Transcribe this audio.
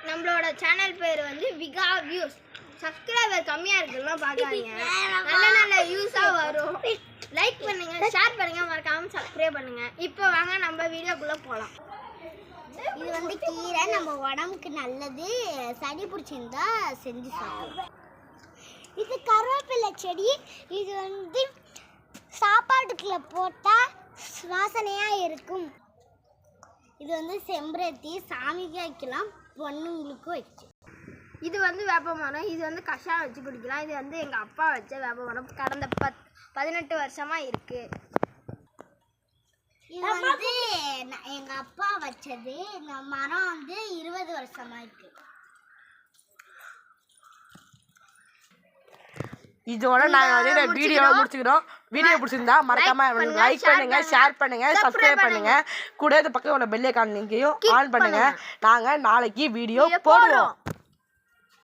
நம்மளோட சேனல் பேர் வந்து விகா வியூஸ். சப்ஸ்கிரைபர் கம்மியாக இருக்குன்னா பார்க்காதீங்க, நல்ல நல்ல வியூஸாக வரும். லைக் பண்ணுங்க, ஷேர் பண்ணுங்க, மறக்காம சப்ஸ்கிரைப் பண்ணுங்க. இப்போ வாங்க நம்ம வீடியோக்குள்ளே போகலாம். இது வந்து கீரை நம்ம உடம்புக்கு நல்லது. சளி பிடிச்சிருந்தா செஞ்சு சாப்பிடலாம். இது கருவேப்பிலை செடி. இது வந்து சாப்பாட்டுக்குள்ள போட்டால் வாசனையாக இருக்கும். இது வந்து செம்பருத்தி, சாமிக்கு வைக்கலாம், பொண்ணுங்களுக்கு வச்சு. இது வந்து வேப்ப மரம். இது வந்து கஷாயம் வச்சு குடிக்கலாம். இது வந்து எங்கள் அப்பா வச்ச வேப்ப மரம். கடந்த 18 வருஷமாக இருக்குது. இது வந்து எங்கள் அப்பா வச்சது. இந்த மரம் வந்து 20 வருஷமாக இருக்குது. இதோட நாங்கள் வந்து இந்த வீடியோவை முடிச்சுக்கிறோம். வீடியோ பிடிச்சிருந்தா மறக்காம லைக் பண்ணுங்க, ஷேர் பண்ணுங்க, சப்ஸ்கிரைப் பண்ணுங்க. கூட இந்த பக்கம் உள்ள பெல் ஐகான் லிங்கையும் ஆன் பண்ணுங்க. நாங்கள் நாளைக்கு வீடியோ போடுவோம்.